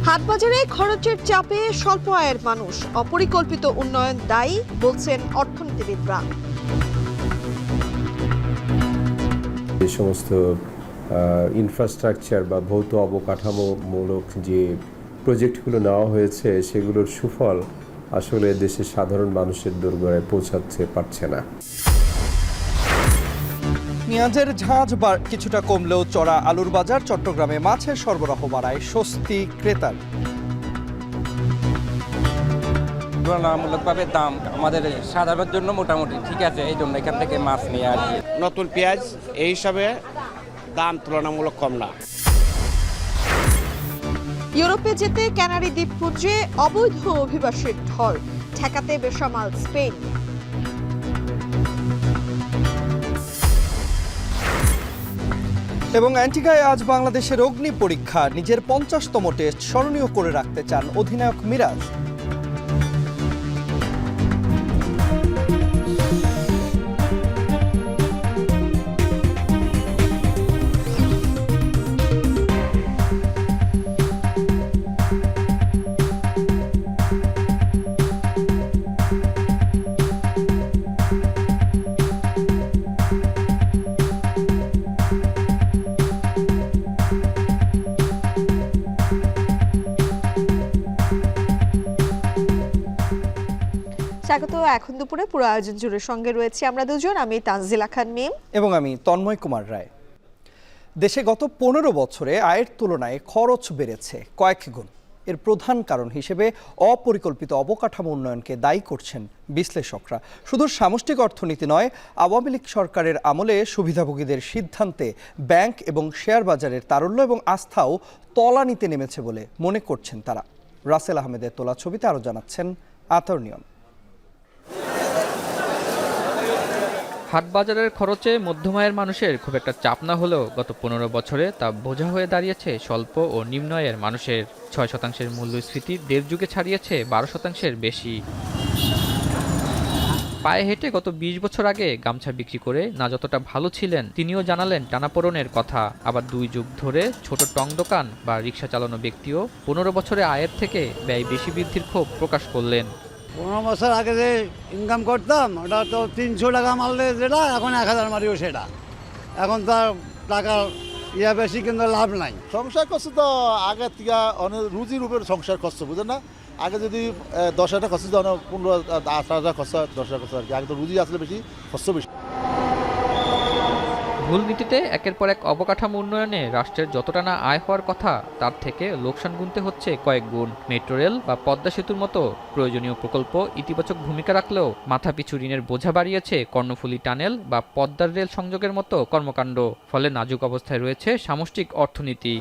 হাটবাজারে খরচের চাপে স্বল্প আয়ের মানুষ, অপরিকল্পিত উন্নয়ন দায়ী বলছেন অর্থনীতিবিদরা। যে সমস্ত ইনফ্রাস্ট্রাকচার বা ভৌত অবকাঠামোমূলক যে প্রজেক্টগুলো নেওয়া হয়েছে সেগুলোর সুফল আসলে দেশের সাধারণ মানুষের দোরগোড়ায় পৌঁছাতে পারছে না। পেঁয়াজের ঝাঁজ কিছুটা কমলেও চড়া আলুর বাজার, চট্টগ্রামে মাছের সরবরাহ বাড়ায় স্বস্তি ক্রেতার। তুলনামূলকভাবে দাম আমাদের সাধারণের জন্য মোটামুটি ঠিক আছে, এই জন্য এখান থেকে মাছ নিয়ে আর কি। নতুন পেঁয়াজ এই হিসাবে দাম তুলনামূলক কম না। ইউরোপে যেতে ক্যানারি দ্বীপপুঞ্জে অবৈধ অভিবাসীর ঢল, ঠেকাতে বেসামাল স্পেন। এবং অ্যান্টিগায় আজ বাংলাদেশের অগ্নি পরীক্ষা, নিজের 50তম টেস্ট স্মরণীয় করে রাখতে চান অধিনায়ক মিরাজ। স্বাগত। এখন দুপুরে পুরো আয়োজন জুড়ে সঙ্গে রয়েছে আমরা দুজন, আমি তানজিলা খান মিম এবং আমি তন্ময় কুমার রায়। দেশে গত 15 বছরে আয়ের তুলনায় খরচ বেড়েছে কয়েক গুণ। এর প্রধান কারণ হিসেবে অপরিকল্পিত অবকাঠামো উন্নয়নকে দায়ী করছেন বিশ্লেষকরা। শুধু সামষ্টিক অর্থনীতি নয়, আওয়ামী লীগ সরকারের আমলে সুবিধাভোগীদের সিদ্ধান্তে ব্যাংক এবং শেয়ার বাজারের তারল্য এবং আস্থাও তলানিতে নেমেছে বলে মনে করছেন তারা। রাসেল আহমেদের তোলা ছবিতে আরও জানাচ্ছেন আতর নিয়ম। হাটবাজারের খরচে মধ্যম আয়ের মানুষের খুব একটা চাপ না হলেও গত 15 বছরে তা বোঝা হয়ে দাঁড়িয়েছে স্বল্প ও নিম্ন আয়ের মানুষের। 6% মূল্যস্ফীতি 1.5 যুগে ছাড়িয়েছে 12%-এর বেশি। পায়ে হেঁটে গত 20 বছর আগে গামছা বিক্রি করে না যতটা ভালো ছিলেন, তিনিও জানালেন টানাপোড়েনের কথা। আবার 2 যুগ ধরে ছোট টং দোকান বা রিক্সা চালানো ব্যক্তিও 15 বছরে আয়ের থেকে ব্যয় বেশি বৃদ্ধির ক্ষোভ প্রকাশ করলেন। 15 বছর আগে যে ইনকাম করতাম ওটা তো 300 টাকা মারলে যেটা, এখন 1000 মারিও সেটা। এখন তার টাকার বেশি, কিন্তু লাভ নাই। সংসার খরচ তো আগের থেকে অনেক রুজির উপর সংসার খরচ, বুঝেন না? আগে যদি 10,000 টাকা খরচ, 15-18,000 খরচ, 10,000 খরচ আর কি। আগে তো রুজি আসলে বেশি, খরচ বেশি। ভুল নীতিতে একের পর এক অবকাঠামো উন্নয়নে রাষ্ট্রের যতটা না আয় হওয়ার কথা, তার থেকে লোকসান গুনতে হচ্ছে কয়েক গুণ। মেট্রো রেল বা পদ্মা সেতুর মতো প্রয়োজনীয় প্রকল্প ইতিবাচক ভূমিকা রাখলেও মাথাপিছু ঋণের বোঝা বাড়িয়েছে কর্ণফুলী টানেল বা পদ্মার রেল সংযোগের মতো কর্মকাণ্ড। ফলে নাজুক অবস্থায় রয়েছে সামষ্টিক অর্থনীতি।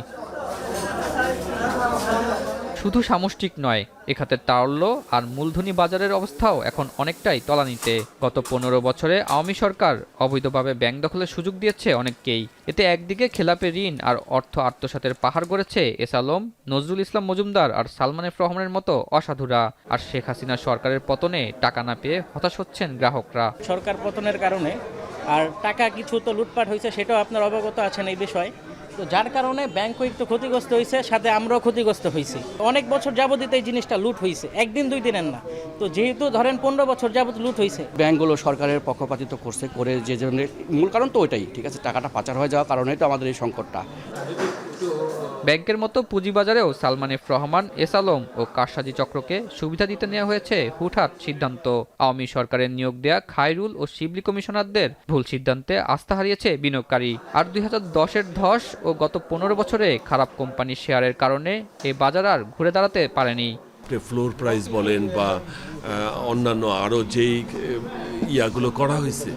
শুধু সামষ্টিক নয়, এ খাতের তারল্য আর মূলধনী বাজারের অবস্থাও এখন অনেকটাই তলানিতে। গত 15 বছরে আওয়ামী সরকার অবৈধভাবে ব্যাংক দখলের সুযোগ দিয়েছে অনেককেই। এতে একদিকে খেলাপি ঋণ আর অর্থ আত্মসাতের পাহাড় গড়েছে এস আলম, নজরুল ইসলাম মজুমদার আর সালমান এফ রহমানের মতো অসাধুরা। আর শেখ হাসিনা সরকারের পতনে টাকা না পেয়ে হতাশ হচ্ছেন গ্রাহকরা। সরকার পতনের কারণে আর টাকা কিছু তো লুটপাট হয়েছে, সেটাও আপনার অবগত আছেন এই বিষয়ে। তো যার কারণে ব্যাংকও একটু ক্ষতিগ্রস্ত হয়েছে, সাথে আমরাও ক্ষতিগ্রস্ত হয়েছি। অনেক বছর যাবতীয় এই জিনিসটা লুট হয়েছে, একদিন 2 দিনের না। তো যেহেতু ধরেন 15 বছর যাবত লুট হয়েছে, ব্যাংকগুলো সরকারের পক্ষপাতিত্ব করে যে জন্য মূল কারণ তো ওইটাই, ঠিক আছে, টাকাটা পাচার হয়ে যাওয়ার কারণেই তো আমাদের এই সংকটটা। ব্যাংকের মতো পুঁজিবাজারেও সালমান এফ রহমান, এস আলম ও কারসাজি চক্রকে সুবিধা দিতে নেওয়া হয়েছে হুটহাট সিদ্ধান্ত। আওয়ামী সরকারের নিয়োগ দেয়া খায়রুল ও শিবলি কমিশনারদের ভুল সিদ্ধান্তে আস্থা হারিয়েছে বিনিয়োগকারী। আর 2010-এর ধস ও গত 15 বছরে খারাপ কোম্পানির শেয়ারের কারণে এই বাজার আর ঘুরে দাঁড়াতে পারেনি। ফ্লোর প্রাইস বলেন বা অন্যান্য আরও যেই ইয়াগুলো করা হয়েছে,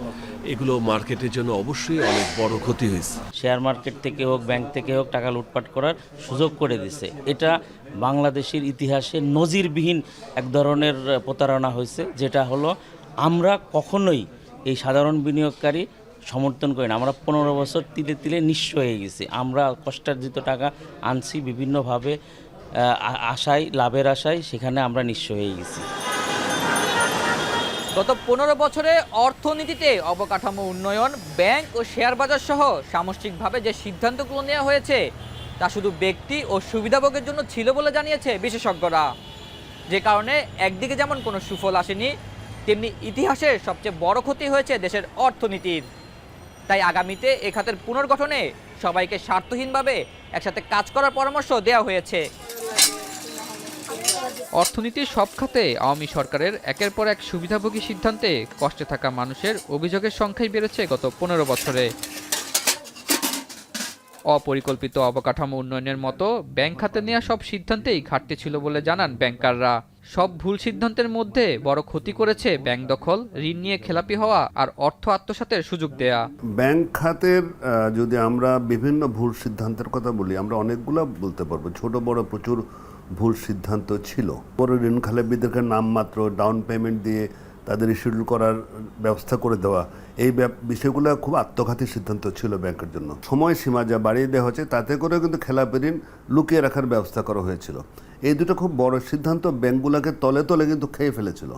এগুলো মার্কেটের জন্য অবশ্যই অনেক বড় ক্ষতি হয়েছে। শেয়ার মার্কেট থেকে হোক, ব্যাংক থেকে হোক, টাকা লুটপাট করার সুযোগ করে দিছে। এটা বাংলাদেশের ইতিহাসে নজিরবিহীন এক ধরনের প্রতারণা হয়েছে, যেটা হলো আমরা কখনোই এই সাধারণ বিনিয়োগকারী সমর্থন করি না। আমরা 15 বছর তিলে তিলে নিঃস্ব হয়ে গেছি। আমরা কষ্টার্জিত টাকা আনছি বিভিন্নভাবে, আশায়, লাভের আশায়, সেখানে আমরা নিঃস্ব হয়ে গেছি। গত 15 বছরে অর্থনীতিতে অবকাঠামো উন্নয়ন, ব্যাংক ও শেয়ার বাজার সহ সামষ্টিকভাবে যে সিদ্ধান্তগুলো নেওয়া হয়েছে, তা শুধু ব্যক্তি ও সুবিধাভোগের জন্য ছিল বলে জানিয়েছে বিশেষজ্ঞরা, যে কারণে একদিকে যেমন কোনো সুফল আসেনি, তেমনি ইতিহাসের সবচেয়ে বড় ক্ষতি হয়েছে দেশের অর্থনীতির। তাই আগামীতে এ খাতের পুনর্গঠনে সবাইকে স্বার্থহীনভাবে একসাথে কাজ করার পরামর্শ দেওয়া হয়েছে। অর্থনীতির সব খাতে আওয়ামী সরকারের একের পর এক সুবিধাভোগী সিদ্ধান্তে কষ্টে থাকা মানুষের অভিযোগের সংখ্যাই বেড়েছে গত 15 বছরে। অপরিকল্পিত অবকাঠামো উন্নয়নের মতো ব্যাংক খাতে নেওয়া সব সিদ্ধান্তেই ঘাটতি ছিল বলে জানান ব্যাংকাররা। সব ভুল সিদ্ধান্তের মধ্যে বড় ক্ষতি করেছে ব্যাংক দখল, ঋণ নিয়ে খেলাপি হওয়া আর অর্থ আত্মসাতের সুযোগ দেয়া। ব্যাংক খাতের যদি আমরা বিভিন্ন ভুল সিদ্ধান্তের কথা বলি, আমরা অনেকগুলো বলতে পারবো। ছোট বড় প্রচুর ভুল সিদ্ধান্ত ছিল। বড় ঋণ খেলাপিদেরকে নামমাত্র ডাউন পেমেন্ট দিয়ে তাদের শিডিউল করার ব্যবস্থা করে দেওয়া, এই বিষয়গুলো খুব আত্মঘাতী সিদ্ধান্ত ছিল ব্যাংকের জন্য। সময়সীমা যা বাড়িয়ে দেওয়া হচ্ছে, তাতে করেও কিন্তু খেলাপি ঋণ লুকিয়ে রাখার ব্যবস্থা করা হয়েছিল। এই দুটো খুব বড় সিদ্ধান্ত ব্যাংকগুলোকে তলে তলে কিন্তু খেয়ে ফেলেছিল।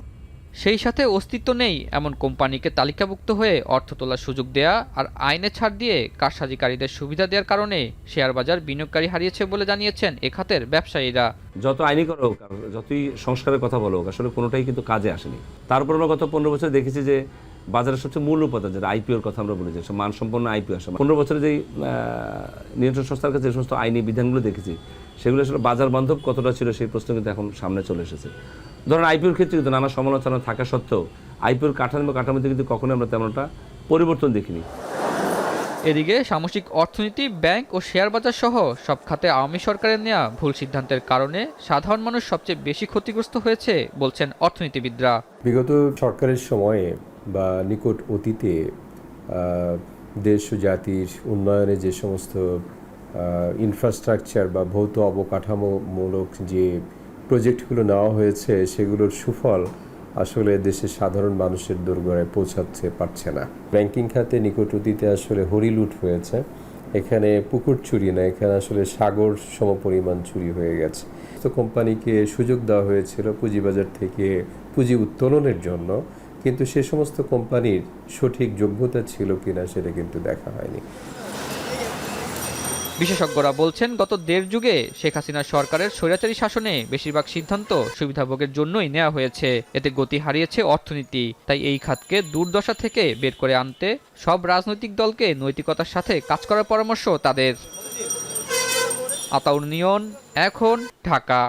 সেই সাথে অস্তিত্ব নেই এমন কোম্পানিকে তালিকাভুক্ত হয়ে অর্থ তোলার সুযোগ দেয়া আর আইনে ছাড় দিয়ে কারসাজিকারীদের সুবিধা দেওয়ার কারণে শেয়ার বাজার বিনিয়োগকারী হারিয়েছে বলে জানিয়েছেন এ খাতের ব্যবসায়ীরা। যত আইনি করা হোক, যতই সংস্কারের কথা বলো, আসলে কোনোটাই কিন্তু কাজে আসেনি। তারপর আমরা গত 15 বছর দেখেছি যে বাজারের সবচেয়ে মূল উপাদান যেটা আইপিওর কথা আমরা বলি, যে মানসম্পন্ন আইপিও আসে। 15 বছরে যেই নিয়ন্ত্রণ সংস্থার কাছে যে সমস্ত আইনি বিধানগুলো দেখেছি, সেগুলো আসলে বাজার বান্ধব কতটা ছিল সেই প্রশ্ন কিন্তু এখন সামনে চলে এসেছে। ধরেন আইপিওর ক্ষেত্রে কিন্তু নানা সমালোচনা থাকা সত্ত্বেও আইপিওর কাঠামোতে কিন্তু কখনোই আমরা তেমন একটা পরিবর্তন দেখিনি। এদিকে সামষ্টিক অর্থনীতি, ব্যাংক ও শেয়ার বাজার সহ সব খাতে আওয়ামী সরকারের নেওয়া ভুল সিদ্ধান্তের কারণে সাধারণ মানুষ সবচেয়ে বেশি ক্ষতিগ্রস্ত হয়েছে বলছেন অর্থনীতিবিদরা। বিগত সরকারের সময়ে বা নিকট অতীতে দেশ ও জাতির উন্নয়নে যে সমস্ত ইনফ্রাস্ট্রাকচার বা ভৌত অবকাঠামোমূলক যে প্রজেক্টগুলো নেওয়া হয়েছে, সেগুলোর সুফল আসলে দেশের সাধারণ মানুষের দোরগোড়ায় পৌঁছাতে পারছে না। ব্যাংকিং খাতে নিকট অতীতে আসলে হরিলুট হয়েছে। এখানে পুকুর চুরি না, এখানে আসলে সাগর সমপরিমাণ চুরি হয়ে গেছে। তো কোম্পানিকে সুযোগ দেওয়া হয়েছিল পুঁজিবাজার থেকে পুঁজি উত্তোলনের জন্য, কিন্তু সে সমস্ত কোম্পানির সঠিক যোগ্যতা ছিল কিনা সেটা কিন্তু দেখা হয়নি। বিশেষজ্ঞরা বলছেন গত 1.5 যুগে শেখ হাসিনার সরকারের স্বৈরাচারী শাসনে বেশিরভাগ সিদ্ধান্ত সুবিধাভোগের জন্যই নেওয়া হয়েছে। এতে গতি হারিয়েছে অর্থনীতি। তাই এই খাতকে দুর্দশা থেকে বের করে আনতে সব রাজনৈতিক দলকে নৈতিকতার সাথে কাজ করার পরামর্শ তাদের। আতাউর নিয়ন, এখন, ঢাকা।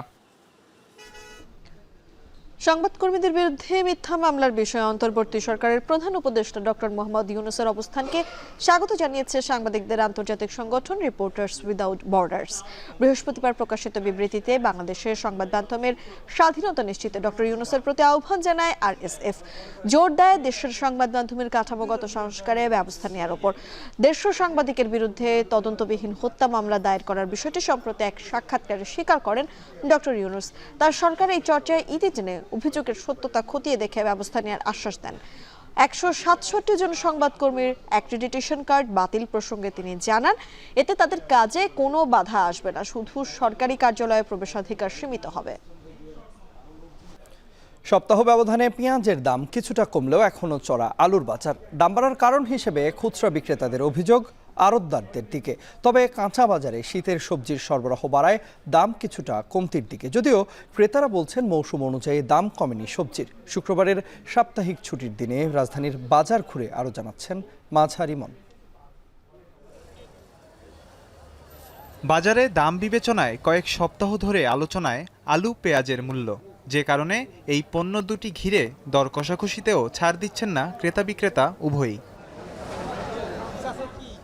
সংবাদকর্মীদের বিরুদ্ধে মিথ্যা মামলার বিষয়ে অন্তর্বর্তী সরকারের প্রধান উপদেষ্টা ডক্টর মোহাম্মদ ইউনূসের অবস্থানকে স্বাগত জানিয়েছে সাংবাদিকদের আন্তর্জাতিক সংগঠন রিপোর্টার্স উইদাউট বর্ডার্স। বৃহস্পতিবার প্রকাশিত বিবৃতিতে বাংলাদেশের সংবাদ মাধ্যমের স্বাধীনতা নিশ্চিতে ডক্টর ইউনূসের প্রতি আহ্বান জানায় আরএসএফ। জোর দেয় দেশের সংবাদ মাধ্যমের কাঠামোগত সংস্কারে ব্যবস্থা নেওয়ার ওপর। দেড়শো সাংবাদিকের বিরুদ্ধে তদন্তবিহীন হত্যা মামলা দায়ের করার বিষয়টি সম্প্রতি এক সাক্ষাৎকারে স্বীকার করেন ডক্টর ইউনূস। তার সরকার এই চর্চায় ইতি টেনে অভিযোগের সত্যতা খতিয়ে দেখে ব্যবস্থা নেওয়ার আশ্বাস দেন। 167 জন সংবাদকর্মীর অ্যাক্রিডিটেশন কার্ড বাতিল প্রসঙ্গে তিনি জানান, এতে তাদের কাজে কোনো বাধা আসবে না, শুধু সরকারি কার্যালয়ে প্রবেশাধিকার সীমিত হবে। সপ্তাহ ব্যবধানে পেঁয়াজের দাম কিছুটা কমলেও এখনও চড়া আলুর বাজার। দাম বাড়ার কারণ হিসেবে খুচরা বিক্রেতাদের অভিযোগ আড়তদারদের দিকে। তবে কাঁচা বাজারে শীতের সবজির সরবরাহ বাড়ায় দাম কিছুটা কমতির দিকে, যদিও ক্রেতারা বলছেন মৌসুম অনুযায়ী দাম কমেনি সবজির। শুক্রবারের সাপ্তাহিক ছুটির দিনে রাজধানীর বাজার ঘুরে আরও জানাচ্ছেন মাঝার ইমন। বাজারে দাম বিবেচনায় কয়েক সপ্তাহ ধরে আলোচনায় আলু পেঁয়াজের মূল্য, যে কারণে এই পণ্য দুটি ঘিরে দর কষাকষিতেও ছাড় দিচ্ছেন না ক্রেতা বিক্রেতা উভয়ই।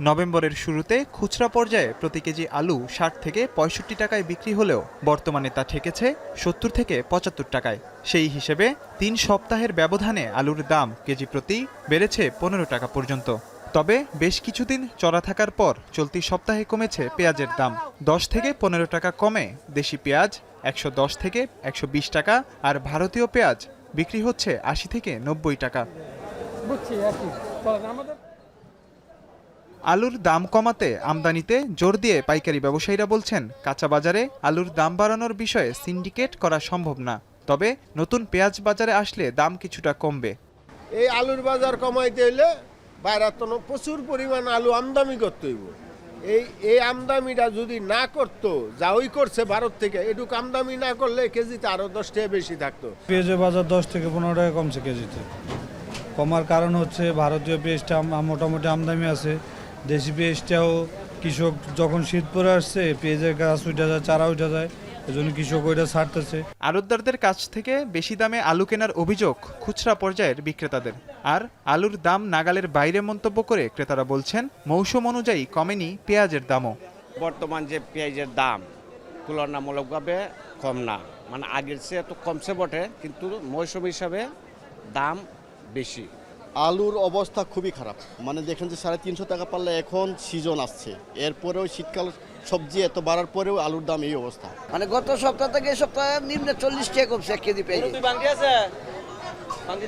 নভেম্বরের শুরুতে খুচরা পর্যায়ে প্রতি কেজি আলু 60 থেকে 65 টাকায় বিক্রি হলেও বর্তমানে তা ঠেকেছে 70 থেকে 75 টাকায়। সেই হিসেবে 3 সপ্তাহের ব্যবধানে আলুর দাম কেজি প্রতি বেড়েছে 15 টাকা পর্যন্ত। তবে বেশ কিছুদিন চড়া থাকার পর চলতি সপ্তাহে কমেছে পেঁয়াজের দাম। 10 থেকে 15 টাকা কমে দেশি পেঁয়াজ 110 থেকে 120 টাকা, আর ভারতীয় পেঁয়াজ বিক্রি হচ্ছে 80 থেকে 90 টাকা। আলুর দাম কমাতে আমদানিতে জোর দিয়ে পাইকারি ব্যবসায়ীরা বলছেন, কাঁচা বাজারে আলুর দাম বাড়ানোর বিষয়ে সিন্ডিকেট করা সম্ভব না, তবে নতুন পেঁয়াজ বাজারে আসলে দাম কিছুটা কমবে। এই আলুর বাজার কমাইতে হইলে বাইরে তো প্রচুর পরিমাণ আলু আমদানি করতে হইব। এই আমদানিটা যদি না করতো, যা ওই করছে ভারত থেকে, এটুকু আমদানি না করলে কেজিতে আরো 10 টাকা বেশি থাকতো। পেঁয়াজের বাজার 10 থেকে 15 টাকা কমছে কেজিতে। কমার কারণ হচ্ছে ভারতীয় পেঁয়াজটা মোটামুটি আমদানি আছে, দেশি পেঁয়াজটাও কৃষক যখন শীত পরে আসছে পেঁয়াজের গাছ উঠে যায়, চারা উঠে যায়, এজন্য কৃষক ওইটা ছাড়তেছে। আড়তদারদের কাছ থেকে বেশি দামে আলু কেনার অভিযোগ খুচরা পর্যায়ের বিক্রেতাদের। আর আলুর দাম নাগালের বাইরে মন্তব্য করে ক্রেতারা বলছেন মৌসুম অনুযায়ী কমেনি পেঁয়াজের দামও। বর্তমান যে পেঁয়াজের দাম তুলনামূলকভাবে কম না, মানে আগের চেয়ে একটু কমছে বটে, কিন্তু মৌসুম হিসাবে দাম বেশি। আলুর অবস্থা খুবই খারাপ, মানে দেখেন যে 350 টাকা পারলে এখন সিজন আসছে, এরপরেও শীতকাল সবজি এত বাড়ার পরেও আলুর দাম এই অবস্থা। মানে গত সপ্তাহ থেকে এই সপ্তাহে নিম্নে 40 টাকা কমছে 1 কেজি পেঁয়াজ।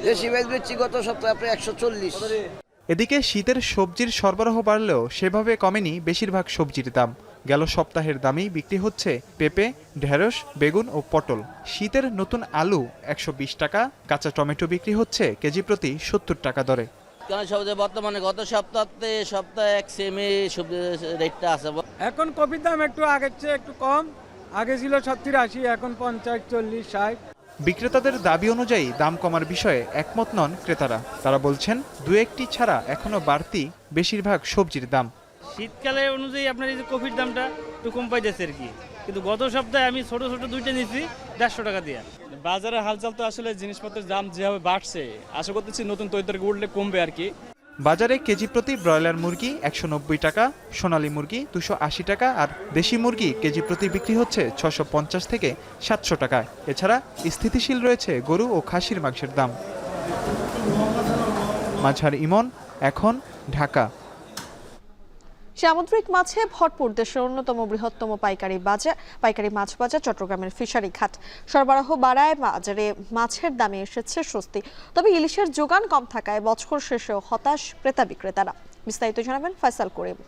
দেশি পেঁয়াজ বেচছি গত সপ্তাহে প্রায় 140। এদিকে শীতের সবজির সরবরাহ বাড়লেও সেভাবে কমেনি বেশিরভাগ সবজির দাম। গেল সপ্তাহের দামেই বিক্রি হচ্ছে পেঁপে, ঢেঁড়স, বেগুন ও পটল। শীতের নতুন আলু 120 টাকা, কাঁচা টমেটো বিক্রি হচ্ছে কেজি প্রতি 70 টাকা দরে। বর্তমানে গত সপ্তাহে এক সেমে সবজি রেটটা আছে। এখন কপির দাম একটু আগের চেয়ে একটু কম, আগে ছিল 70-80, এখন 50-40-60। বিক্রেতাদের দাবি অনুযায়ী দাম কমার বিষয়ে একমত নন ক্রেতারা। তারা বলছেন 2-1টি ছাড়া এখনো বাড়তি বেশিরভাগ সবজির দাম। শীতকালে অনুযায়ী আপনার এই যে কফির দামটা একটু কম পাইতেছে আর কি, কিন্তু গত সপ্তাহে আমি ছোট ছোট দুইটা নিয়েছি 150 টাকা দিয়ে। বাজারের হালচাল তো আসলে জিনিসপত্রের দাম যেভাবে বাড়ছে, আশা করতেছি নতুন তৈরি উঠলে কমবে আর কি। বাজারে কেজি প্রতি ব্রয়লার মুরগি 190 টাকা, সোনালী মুরগি 280 টাকা আর দেশি মুরগি কেজি প্রতি বিক্রি হচ্ছে 650 থেকে 700 টাকায়। এছাড়া স্থিতিশীল রয়েছে গরু ও খাসির মাংসের দাম। মাঝার ইমন, এখন, ঢাকা। সামুদ্রিক মাছে ভরপুর দেশের অন্যতম বৃহত্তম পাইকারি মাছ বাজার চট্টগ্রামের ফিশারি ঘাট। সরবরাহ বাড়ায় বাজারে মাছের দামে এসেছে স্বস্তি। তবে ইলিশের যোগান কম থাকায় বছর শেষেও হতাশ ক্রেতা বিক্রেতারা। বিস্তারিত জানাবেন ফয়সাল করিম।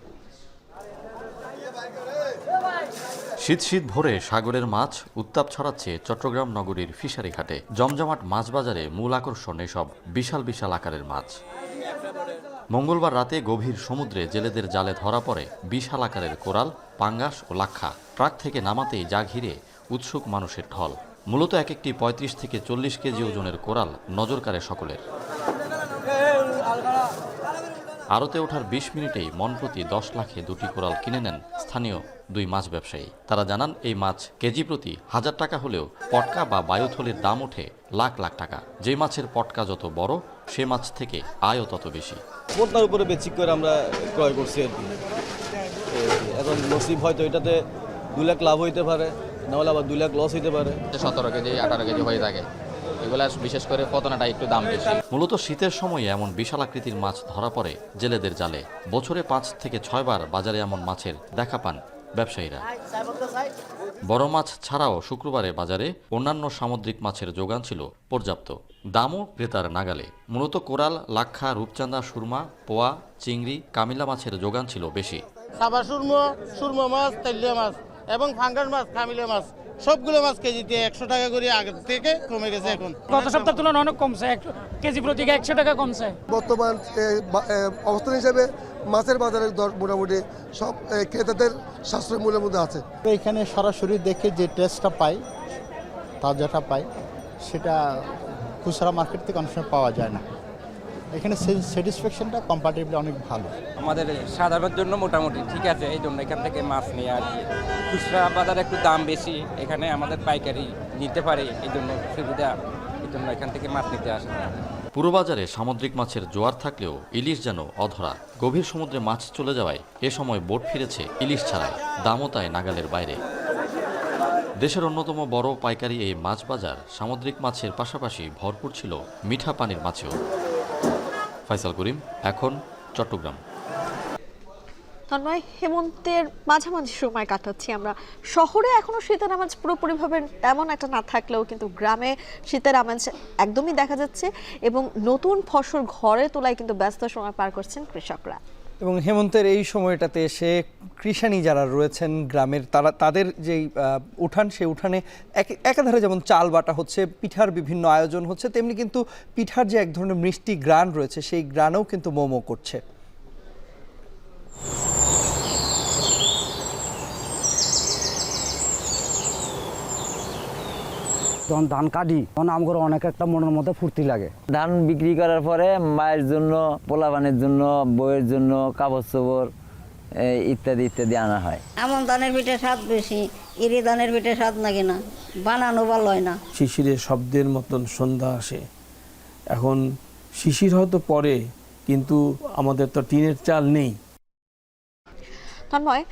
শীত ভরে সাগরের মাছ উত্তাপ ছড়াচ্ছে চট্টগ্রাম নগরীর ফিশারি ঘাটে। জমজমাট মাছ বাজারে মূল আকর্ষণ এসব বিশাল বিশাল আকারের মাছ। মঙ্গলবার রাতে গভীর সমুদ্রে জেলেদের জালে ধরা পড়ে বিশাল আকারের কোরাল, পাঙ্গাস ও লাক্ষা। ট্রাক থেকে নামাতেই যা ঘিরে উৎসুক মানুষের ঢল। মূলত এক একটি 35 থেকে 40 কেজি ওজনের কোরাল নজর কাড়ে সকলের। আড়তে ওঠার 20 মিনিটেই মনপ্রতি 10 লাখে দুটি কোরাল কিনে নেন স্থানীয় 2 মাছ ব্যবসায়ী। তারা জানান এই মাছ কেজি প্রতি 1000 টাকা হলেও পটকা বা বায়ুথলির দাম ওঠে লাখ লাখ টাকা। যে মাছের পটকা যত বড় সে মাছ থেকে আয়ও তত বেশি। পটকার উপরে বেচিক করে আমরা ক্রয় করছি আর কি। এখন নসিব হয়তো এটাতে 2 লাখ লাভ হইতে পারে, নাহলে আবার 2 লাখ লস হইতে পারে। 17 কেজি 18 কেজি হয়ে থাকে, এগুলা বিশেষ করে পতনাটা একটু দাম বেশি। মূলত শীতের সময় এমন বিশাল আকৃতির মাছ ধরা পড়ে জেলেদের জালে। বছরে 5 থেকে 6 বার বাজারে এমন মাছের দেখা পান ব্যবসায়ীরা। বড় মাছ ছাড়াও শুক্রবারে বাজারে অন্যান্য সামুদ্রিক মাছের যোগান ছিল পর্যাপ্ত, দামও ক্রেতার নাগালে। মূলত কোরাল, লাক্ষা, রূপচাঁদা, সুরমা, পোয়া, চিংড়ি, কামিলা মাছের যোগান ছিল বেশি। সাবা সুরমা মাছ, তেলিয়া মাছ এবং ফাঙ্গাস মাছ, কামিলা মাছ সবগুলো মাছ কেজিতে 100 টাকা করে আগে থেকে কমে গেছে। এখন গত সপ্তাহ তুলনায় অনেক কমছে, কেজি প্রতি 100 টাকা কমছে। বর্তমান অবস্থান হিসেবে মাছের বাজারের দর মোটামুটি সব ক্রেতাদের সাশ্রয় মূল্যের মধ্যে আছে। এখানে সরাসরি দেখে যে টেস্টটা পাই, তাজাটা পাই, সেটা খুচরা মার্কেট থেকে অনেক সময় পাওয়া যায় না। এখানে স্যাটিসফ্যাকশনটা কম্পারেটিভলি অনেক ভালো। আমাদের সাধারণের জন্য মোটামুটি ঠিক আছে, এই জন্য এখান থেকে মাছ নিয়ে আর কি। খুচরা বাজারে একটু দাম বেশি, এখানে আমাদের পাইকারি নিতে পারে, এই জন্য সুবিধা, এই জন্য এখান থেকে মাছ নিতে আসে। পুরো বাজারে সামুদ্রিক মাছের জোয়ার থাকলেও ইলিশ যেন অধরা। গভীর সমুদ্রে মাছ চলে যাওয়ায় এ সময় বোট ফিরেছে ইলিশ ছাড়াই, দামও তাই নাগালের বাইরে। দেশের অন্যতম বড় পাইকারি এই মাছ বাজার সামুদ্রিক মাছের পাশাপাশি ভরপুর ছিল মিঠা পানির মাছেও। ফয়সাল করিম, এখন, চট্টগ্রাম। তন্ময়, হেমন্তের মাঝামাঝি সময় কাটাচ্ছি আমরা। শহরে এখনো শীতের আমেজ পুরোপুরিভাবে তেমন একটা না থাকলেও কিন্তু গ্রামে শীতের আমেজ একদমই দেখা যাচ্ছে এবং নতুন ফসল ঘরে তোলায় কিন্তু ব্যস্ত সময় পার করছেন কৃষকরা। এবং হেমন্তের এই সময়টাতে এসে কৃষানি যারা রয়েছেন গ্রামের, তাদের যেই উঠান, সেই উঠানে একাধারে যেমন চাল বাটা হচ্ছে, পিঠার বিভিন্ন আয়োজন হচ্ছে, তেমনি কিন্তু পিঠার যে এক ধরনের মিষ্টি গ্রান রয়েছে সেই গ্রানেও কিন্তু মোমো করছে। যখন ধান কাটি তখন আমার অনেক একটা মনের মধ্যে ফুর্তি লাগে। ধান বিক্রি করার পরে মায়ের জন্য, পোলাপানের জন্য, বউয়ের জন্য কাপড় চোপড় ইত্যাদি ইত্যাদি আনা হয়। এমন ধানের পিঠে স্বাদ বেশি, ইরি ধানের পিঠে স্বাদ লাগে না, বানানো ভালো হয় না। শিশিরের শব্দের মতন সন্ধ্যা আসে। এখন শিশির হয়তো পরে, কিন্তু আমাদের তো টিনের চাল নেই। তন্ময়,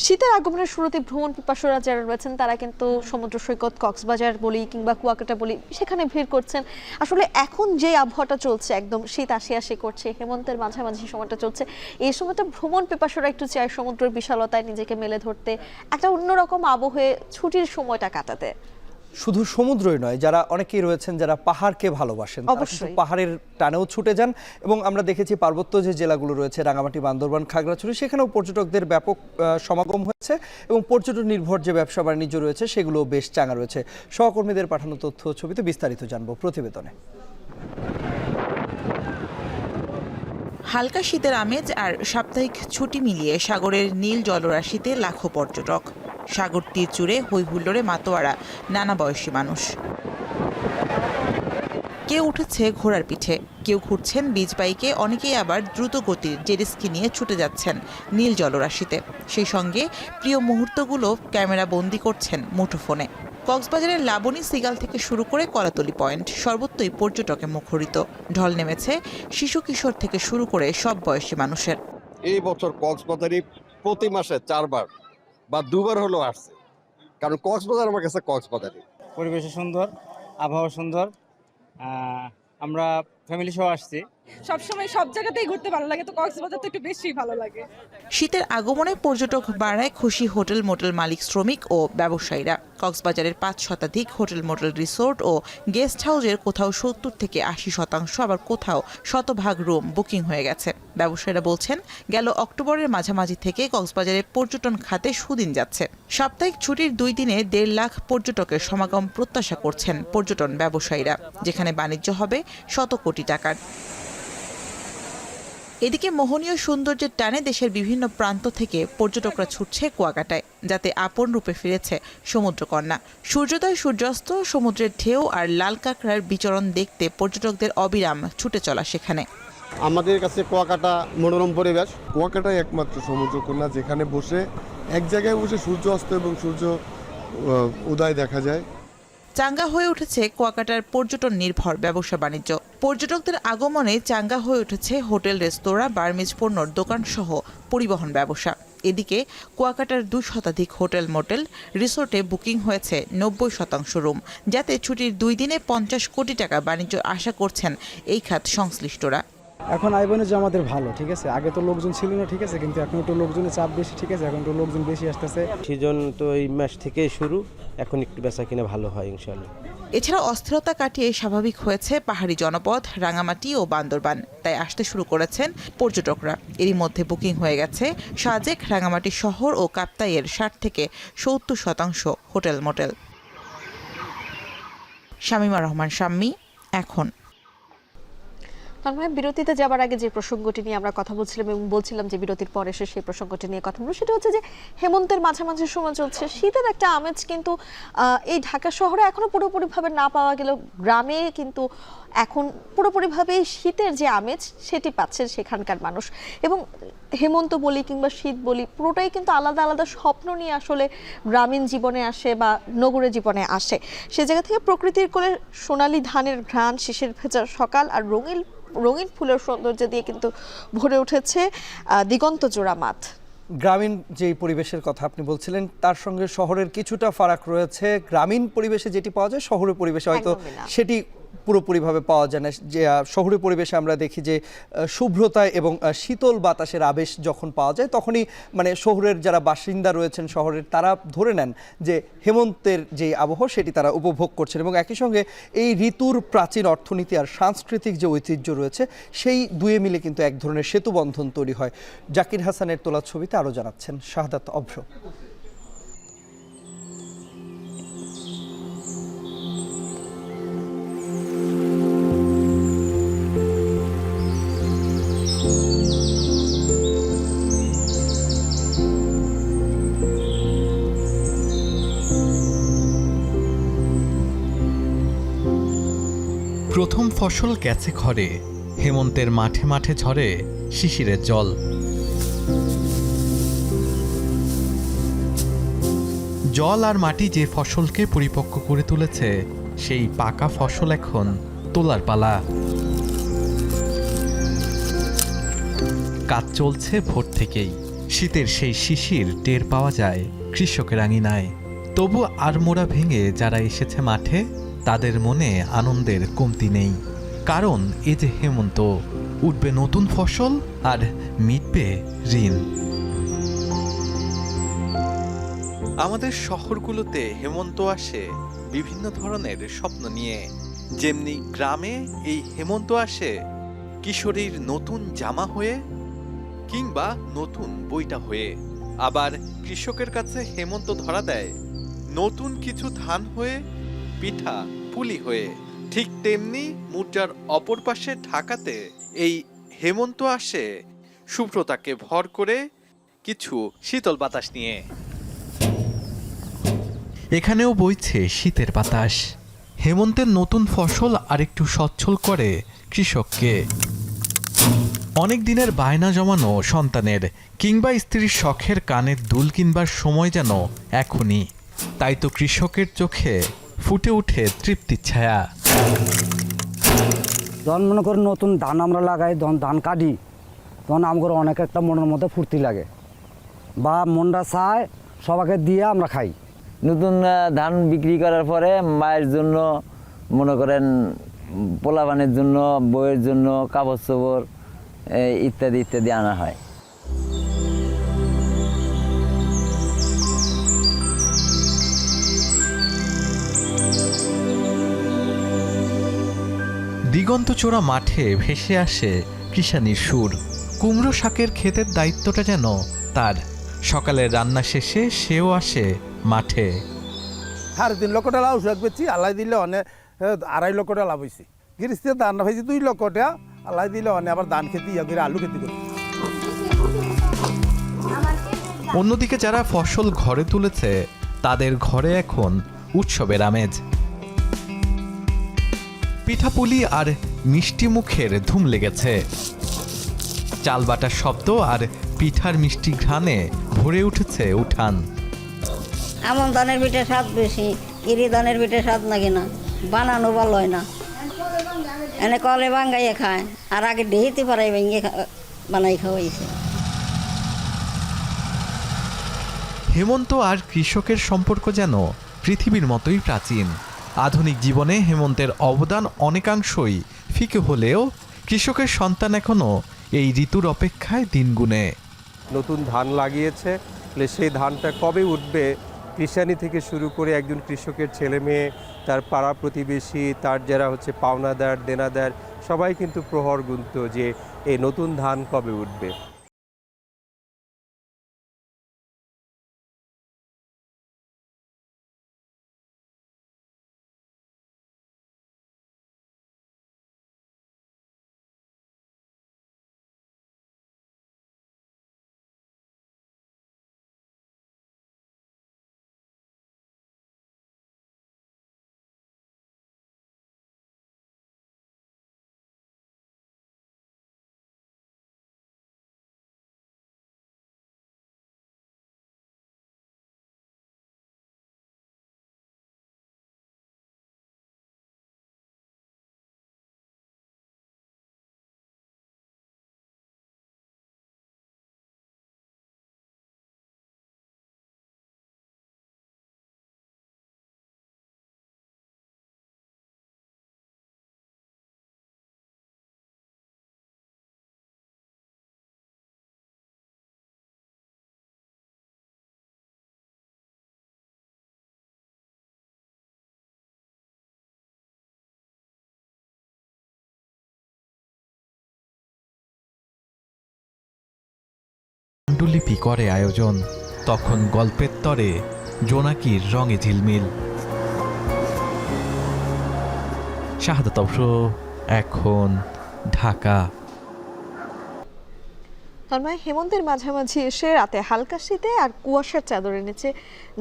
শীতের আগমনের শুরুতে ভ্রমণ পিপাসুরা যারা রয়েছেন তারা কিন্তু সমুদ্র সৈকত, কক্সবাজার বলি কিংবা কুয়াকাটা বলি সেখানে ভিড় করছেন। আসলে এখন যে আবহাওয়াটা চলছে, একদম শীত আসি আসি করছে, হেমন্তের মাঝামাঝি সময়টা চলছে, এই সময়টা ভ্রমণ পিপাসুরা একটু চায় সমুদ্রের বিশালতায় নিজেকে মেলে ধরতে, একটা অন্যরকম আবহে ছুটির সময়টা কাটাতে। শুধু সমুদ্রই নয়, যারা অনেকেই রয়েছেন যারা পাহাড়কে ভালোবাসেন, অবশ্যই পাহাড়ের টানেও ছুটে যান। এবং আমরা দেখেছি পার্বত্য যে জেলাগুলো রয়েছে, রাঙামাটি, বান্দরবান, খাগড়াছড়ি, সেখানেও পর্যটকদের ব্যাপক সমাগম হয়েছে এবং পর্যটন নির্ভর যে ব্যবসা বাণিজ্য রয়েছে সেগুলো বেশ চাঙা রয়েছে। সহকর্মীদের পাঠানো তথ্য ছবিতে বিস্তারিত জানবো প্রতিবেদনে। হালকা শীতের আমেজ আর সাপ্তাহিক ছুটি মিলিয়ে সাগরের নীল জলরাশিতে লাখো পর্যটক। সাগর তীর জুড়ে হই হুল্লোড়ে মাতোয়ারা নানা বয়সী মানুষ। কেউ উঠেছে ঘোড়ার পিঠে, কেউ ঘুরছেন বিচ বাইকে, অনেকেই আবার দ্রুত গতির জেটস্কি নিয়ে ছুটে যাচ্ছেন নীল জলরাশিতে। সেই সঙ্গে প্রিয় মুহূর্তগুলো ক্যামেরা বন্দি করছেন মুঠোফোনে। কক্সবাজারের লাবণী সিগাল থেকে শুরু করে কলাতলি পয়েন্ট সর্বত্রই পর্যটকে মুখরিত। ঢল নেমেছে শিশু কিশোর থেকে শুরু করে সব বয়সী মানুষের। এই বছর কক্সবাজারে প্রতি মাসে 4 বার বা 2 বার হলেও আসছে, কারণ কক্সবাজার আমার কাছে কক্সবাজারে পরিবেশ সুন্দর, আবহাওয়া সুন্দর। আমরা ফ্যামিলি সহ আসছি। সবসময় সব জায়গাতেই ঘুরতে ভালো লাগে, তো কক্সবাজার তো একটু বেশি ভালো লাগে। শীতের আগমনে পর্যটক বাড়ায় খুশি হোটেল মোটেল মালিক, শ্রমিক ও ব্যবসায়ীরা। কক্সবাজারের 5 শতাধিক হোটেল মোটেল, রিসোর্ট ও গেস্ট হাউসের কোথাও 70 থেকে 80%, আবার কোথাও শতভাগ রুম বুকিং হয়ে গেছে। ব্যবসায়ীরা বলছেন গেল অক্টোবরের মাঝামাঝি থেকে কক্সবাজারের পর্যটন খাতে সুদিন যাচ্ছে। সাপ্তাহিক ছুটির 2 দিনে 1.5 লাখ পর্যটকের সমাগম প্রত্যাশা করছেন পর্যটন ব্যবসায়ীরা, যেখানে বাণিজ্য হবে শত কোটি টাকার। এদিকে মোহনীয় সৌন্দর্যের টানে দেশের বিভিন্ন প্রান্ত থেকে পর্যটকরা ছুটছে কুয়াকাটায়, যাতে আপন রূপে ফিরেছে সমুদ্রকন্যা। সূর্যোদয়, সূর্যাস্ত, সমুদ্রের ঢেউ আর লাল কাঁকড়ার বিচরণ দেখতে পর্যটকদের অবিরাম ছুটে চলা সেখানে। আমাদের কাছে কুয়াকাটা মনোরম পরিবেশ। কুয়াকাটাই একমাত্র সমুদ্রকন্যা যেখানে বসে এক জায়গায় বসে সূর্য অস্ত এবং সূর্য উদয় দেখা যায়। চাঙ্গা হয়ে উঠেছে কুয়াকাটার পর্যটন নির্ভর ব্যবসা বাণিজ্য। পর্যটকদের আগমনে চাঙ্গা হয়ে উঠেছে হোটেল, রেস্তোরাঁ, বার্মিজ পণ্যর দোকান সহ পরিবহন ব্যবসা। এদিকে কুয়াকাটার 2 শতাধিক হোটেল মোটেল, রিসোর্টে বুকিং হয়েছে 90% রুম, যাতে ছুটির 2 দিনে 50 কোটি টাকা বাণিজ্য আশা করছেন এই খাত সংশ্লিষ্টরা। এখন আইবনে যে আমাদের ভালো, ঠিক আছে, আগে তো লোকজন ছিল না, ঠিক আছে, কিন্তু এখন একটু লোকজনের চাপ বেশি, ঠিক আছে, এখন তো লোকজন বেশি আসতেছে। সিজন তো এই মাস থেকে শুরু, এখন একটু বেচা কিনা ভালো হয় ইনশাআল্লাহ। এছাড়া অস্থিরতা কাটিয়ে স্বাভাবিক হয়েছে পাহাড়ি জনপদ, রাঙামাটি ও বান্দরবান, তাই আসতে শুরু করেছেন পর্যটকরা। এরই মধ্যে বুকিং হয়ে গেছে সাজেক, রাঙামাটি শহর ও কাপ্তাইয়ের 60 থেকে 70% হোটেল মোটেল। শামীমা রহমান শাম্মী, এখন। তন্ময়, বিরতিতে যাবার আগে যে প্রসঙ্গটি নিয়ে আমরা কথা বলছিলাম এবং বলছিলাম যে বিরতির পর এসে সেই প্রসঙ্গটি নিয়ে কথা বলবো, সেটা হচ্ছে যে হেমন্তের মাঝামাঝি সময় চলছে, শীতের একটা আমেজ কিন্তু এই ঢাকা শহরে এখনো পুরোপুরিভাবে না পাওয়া গেলেও গ্রামে কিন্তু এখন পুরোপুরিভাবে শীতের যে আমেজ সেটি পাচ্ছেন সেখানকার মানুষ। এবং হেমন্ত বলি কিংবা শীত বলি, পুরোটাই কিন্তু আলাদা আলাদা স্বপ্ন নিয়ে আসলে গ্রামীণ জীবনে আসে বা নগরের জীবনে আসে। সে জায়গা থেকে প্রকৃতির কোলে সোনালী ধানের ঘ্রাণ, শিশির ভেজা সকাল আর রঙিন ফুলের সৌন্দর্য দিয়ে কিন্তু ভরে উঠেছে দিগন্ত জোড়া মাঠ। গ্রামীণ যে পরিবেশের কথা আপনি বলছিলেন তার সঙ্গে শহরের কিছুটা ফারাক রয়েছে। গ্রামীণ পরিবেশে যেটি পাওয়া যায় শহরের পরিবেশে হয়তো সেটি পুরোপুরিভাবে পাওয়া যায় না। যে শহুরে পরিবেশে আমরা দেখি যে শুভ্রতায় এবং শীতল বাতাসের আবেশ যখন পাওয়া যায় তখনই মানে শহরের যারা বাসিন্দা রয়েছেন শহরের তারা ধরে নেন যে হেমন্তের যে আবহাওয়া সেটি তারা উপভোগ করছেন। এবং একই সঙ্গে এই ঋতুর প্রাচীন অর্থনীতি আর সাংস্কৃতিক যে ঐতিহ্য রয়েছে সেই দুয়ে মিলে কিন্তু এক ধরনের সেতুবন্ধন তৈরি হয়। জাকির হাসানের তোলা ছবিতে আরও জানাচ্ছেন শাহাদাত অভ্র। প্রথম ফসল গেছে ঘরে, হেমন্তের মাঠে মাঠে ঝরে শিশিরের জল। জল আর মাটি যে ফসলকে পরিপক্ক করে তুলেছে, সেই পাকা ফসল এখন তোলার পালা। কাজ চলছে ভোর থেকেই। শীতের সেই শিশির টের পাওয়া যায় কৃষকের আঙিনায়। তবু আড়মোড়া ভেঙে যারা এসেছে মাঠে, তাদের মনে আনন্দের কমতি নেই। কারণ এ যে হেমন্ত, উঠবে নতুন ফসল আর মিটবে ঋণ। আমাদের শহরগুলোতে হেমন্ত আসে বিভিন্ন ধরনের স্বপ্ন নিয়ে। যেমনি গ্রামে এই হেমন্ত আসে কিশোরীর নতুন জামা হয়ে কিংবা নতুন বইটা হয়ে। আবার কৃষকের কাছে হেমন্ত ধরা দেয় নতুন কিছু ধান হয়ে, পিঠা পুলি হয়ে। ঠিক তেমনি মুদ্রার অপর পাশে ঢাকাতে এই হেমন্ত আসে সুব্রতাকে ভর করে কিছু শীতল বাতাস নিয়ে। এখানেও বইছে শীতের বাতাস। হেমন্তের নতুন ফসল আরেকটু সচ্ছল করে কৃষককে। অনেক দিনের বায়না জমানো সন্তানের কিংবা স্ত্রীর শখের কানের দুল কিনবার সময় যেন এখনই। তাই তো কৃষকের চোখে ফুটে উঠে তৃপ্তির ছায়া। যখন মনে করি নতুন ধান আমরা লাগাই, যখন ধান কাটি, তখন আমাদের অনেক একটা মনের মধ্যে ফুর্তি লাগে, বা মনটা চায় সবাইকে দিয়ে আমরা খাই। নতুন ধান বিক্রি করার পরে মায়ের জন্য, মনে করেন পোলাপানের জন্য, বইয়ের জন্য, কাপড় চোপড় ইত্যাদি ইত্যাদি আনা হয়। দিগন্তচোরা মাঠে ভেসে আসে কৃষানির সুর। কুমড়ো শাকের ক্ষেতের দায়িত্বটা যেন তার। সকালের রান্না শেষে সেও আসে মাঠে। 3.5 লক্ষ টাকা লাভ শাক বেচছি, আল্লাহ দিলে অনেক 2.5 লক্ষ টাকা লাভ হয়েছে। গৃহস্থের ধান হয়েছে 2 লক্ষ টাকা, আল্লাহ দিলে অনেক আবার ধান খেতে ইয়া করে আলু খেতে করি। অন্যদিকে যারা ফসল ঘরে তুলেছে, তাদের ঘরে এখন উৎসবের আমেজ। পিঠাপুলি আর মিষ্টি মুখের ধুম লেগেছে। চাল বাটার শব্দ আর পিঠার মিষ্টি ঘ্রাণে ভরে উঠেছে উঠান। এমন ধানের পিঠে স্বাদ বেশি, ইরি ধানের পিঠে স্বাদ নাকি না, বানানো ভালো হয় না। এনে কলে বাঙ্গাইয়ে খায়, আর আগে ডেহিতে পারাই ভেঙে বানাই খাওয়াইছে। হেমন্ত আর কৃষকের সম্পর্ক যেন পৃথিবীর মতোই প্রাচীন। আধুনিক জীবনে হেমন্তের অবদান অনেকাংশই ফিকে হলেও কৃষকের সন্তান এখনও এই ঋতুর অপেক্ষায় দিন গুনে। নতুন ধান লাগিয়েছে, সেই ধানটা কবে উঠবে, কৃষানি থেকে শুরু করে একজন কৃষকের ছেলে মেয়ে, তার পাড়া প্রতিবেশী, তার যারা হচ্ছে পাওনাদার দেনাদার, সবাই কিন্তু প্রহর গুনত যে এই নতুন ধান কবে উঠবে। পাণ্ডুলিপি করে আয়োজন, তখন গল্পের তরে জোনাকির রঙে ঝিলমিল। শাহাদাত অফরো, এখন ঢাকা। তন্ময়, হেমন্তের মাঝামাঝি এসে রাতে হালকা শীতে আর কুয়াশার চাদরের নিচে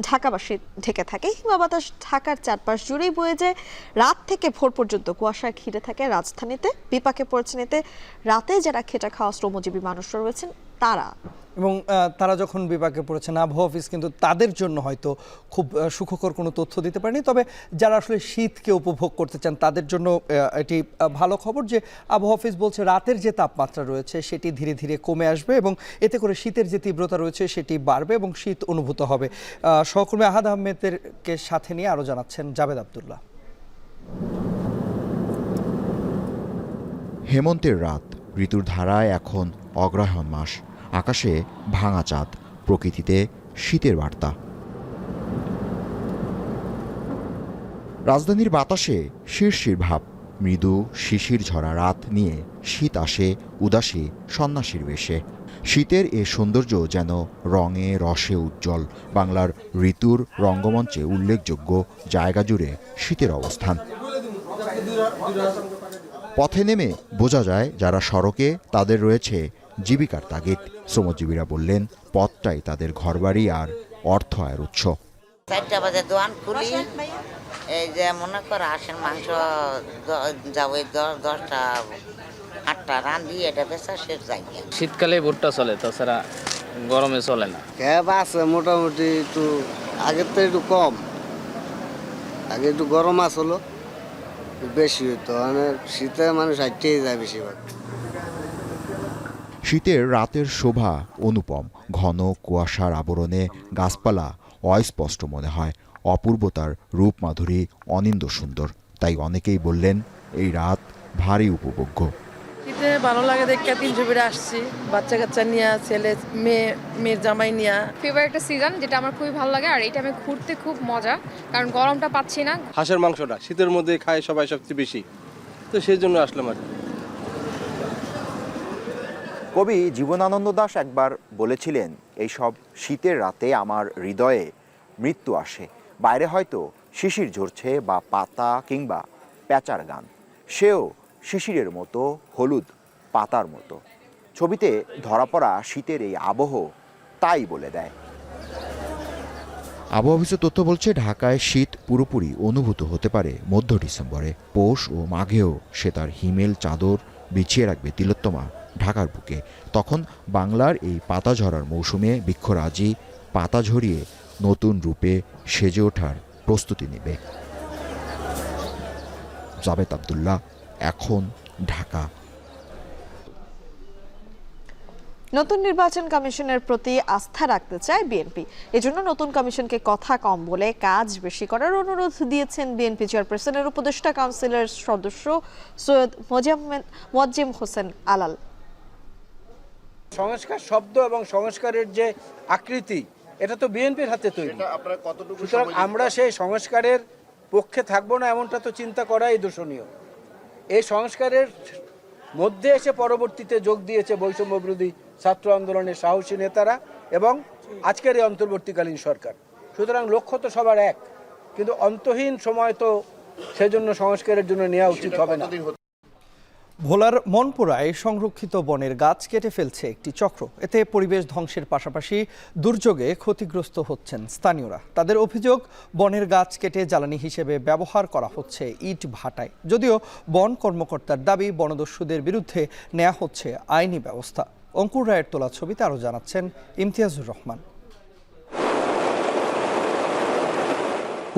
ঢাকাবাসী ঢেকে থাকে। হিমা বাতাস ঢাকার চারপাশ জুড়েই বয়ে যায়। রাত থেকে ভোর পর্যন্ত কুয়াশা ঘিরে থাকে রাজধানীতে। বিপাকে পড়েছেন এতে রাতে যারা খেটে খাওয়া শ্রমজীবী মানুষরা রয়েছেন তারা। এবং তারা যখন বিপাকে পড়েছেন, আবহাওয়া অফিস কিন্তু তাদের জন্য হয়তো খুব সুখকর কোনো তথ্য দিতে পারেনি। তবে যারা আসলে শীতকে উপভোগ করতে চান তাদের জন্য এটি ভালো খবর যে আবহাওয়া অফিস বলছে রাতের যে তাপমাত্রা রয়েছে সেটি ধীরে ধীরে কমে আসবে এবং এতে করে শীতের যে তীব্রতা রয়েছে সেটি বাড়বে এবং শীত অনুভূত হবে। সহকর্মী আহাদ আহমেদকে সাথে নিয়ে আরও জানাচ্ছেন জাবেদ আব্দুল্লাহ। হেমন্তের রাত, ঋতুর ধারায় এখন অগ্রহায়ণ মাস। আকাশে ভাঙা চাঁদ, প্রকৃতিতে শীতের বার্তা। রাজধানীর বাতাসে শিরশির ভাব, মৃদু শিশির ঝরা রাত নিয়ে শীত আসে উদাসী সন্ন্যাসীর বেশে। শীতের এ সৌন্দর্য যেন রঙে রসে উজ্জ্বল। বাংলার ঋতুর রঙ্গমঞ্চে উল্লেখযোগ্য জায়গা জুড়ে শীতের অবস্থান। পথে নেমে বোঝা যায় যারা সড়কে তাদের রয়েছে জীবিকার তাগিদ। শ্রমজীবীরা বললেন পথটাই তাদের ঘরবাড়ি আর অর্থ আয়ের উৎস। 4টা বাজে দোকান খুলি, এই যে মনে করো হাঁসের মাংস যাবো 10টা 8টা রান্ধি, এটা বেচা শেষ যায়। শীতকালে ভুট্টা চলে, তাছাড়া গরমে চলে না। ক্যাব আছে মোটামুটি, একটু আগের তো একটু কম, আগে একটু গরম আসলো বেশি হইতো, মানে শীতে মানুষ হাঁটতেই যায় বেশিরভাগ। শীতের রাতের শোভা অনুপম। ঘন কুয়াশার আবরণে গাছপালা অস্পষ্ট মনে হয়। অপূর্বতার রূপ মাধুরী অনিন্দ্য সুন্দর। তাই অনেকেই বললেন এই রাত ভারী উপভোগ্য। শীতে ভালো লাগে দেখে 300 ফিরে আসছি, বাচ্চা কাচ্চা নিয়ে, ছেলে মেয়ের জামাই নিয়ে। ফেভারিট একটা সিজন যেটা আমার খুবই ভালো লাগে, আর এই টাইমে ঘুরতে খুব মজা, কারণ গরমটা পাচ্ছি না। হাঁসের মাংসটা শীতের মধ্যে খায় সবাই সবচেয়ে বেশি, তো সেই জন্য আসলাম আর। কবি জীবনানন্দ দাশ একবার বলেছিলেন, এইসব শীতের রাতে আমার হৃদয়ে মৃত্যু আসে। বাইরে হয়তো শিশির ঝরছে বা পাতা কিংবা প্যাঁচার গান, সেও শিশিরের মতো, হলুদ পাতার মতো। ছবিতে ধরা পড়া শীতের এই আবহ তাই বলে দেয়। আবহাওয়া অফিসের তথ্য বলছে ঢাকায় শীত পুরোপুরি অনুভূত হতে পারে মধ্য ডিসেম্বরে। পৌষ ও মাঘেও সে তার হিমেল চাদর বিছিয়ে রাখবে তিলোত্তমা ঢাকার বুকে। তখন বাংলার এই পাতা ঝরার মৌসুমে বৃক্ষরাজি পাতা ঝরিয়ে নতুন রূপে সেজে ওঠার প্রস্তুতি নেবে। জাবেদ আব্দুল্লাহ, এখন, ঢাকা। নতুন নির্বাচন কমিশনের প্রতি আস্থা রাখতে চায় বিএনপি। এজন্য নতুন কমিশনকে কথা কম বলে কাজ বেশি করার অনুরোধ দিয়েছেন বিএনপি চেয়ারপারসনের উপদেষ্টা কাউন্সিলের সদস্য সৈয়দ মোয়াজ্জেম হোসেন আলাল। সংস্কার শব্দ এবং সংস্কারের যে আকৃতি, এটা তো বিএনপির হাতে তৈরি। সুতরাং আমরা সেই সংস্কারের পক্ষে থাকবো না এমনটা তো চিন্তা করাই দোষণীয়। এই সংস্কারের মধ্যে এসে পরবর্তীতে যোগ দিয়েছে বৈষম্য বিরোধী ছাত্র আন্দোলনের সাহসী নেতারা এবং আজকের এই অন্তর্বর্তীকালীন সরকার। সুতরাং লক্ষ্য তো সবার এক, কিন্তু অন্তহীন সময় তো সেজন্য সংস্কারের জন্য নেওয়া উচিত হবে না। ভোলার মনপুরায় সংরক্ষিত বনের গাছ কেটে ফেলছে একটি চক্র। এতে পরিবেশ ধ্বংসের পাশাপাশি দুর্যোগে ক্ষতিগ্রস্ত হচ্ছেন স্থানীয়রা। তাদের অভিযোগ, বনের গাছ কেটে জ্বালানি হিসেবে ব্যবহার করা হচ্ছে ইট ভাটায়। যদিও বন কর্মকর্তার দাবি, বনদস্যুদের বিরুদ্ধে নেওয়া হচ্ছে আইনি ব্যবস্থা। অঙ্কুর রায়ের তোলা ছবিতে আরও জানাচ্ছেন ইমতিয়াজুর রহমান।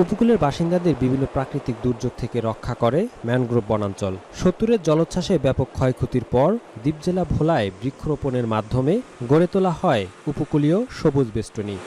উপকূলের বাসিন্দাদের বিভিন্ন প্রাকৃতিক দুর্যোগ থেকে রক্ষা করে ম্যানগ্রোভ বনাঞ্চল। 70-এর জলোচ্ছ্বাসে ব্যাপক ক্ষয়ক্ষতির পর দ্বীপজেলা ভোলায় বৃক্ষরোপণের মাধ্যমে গড়ে তোলা হয় উপকূলীয় সবুজ বেষ্টনী।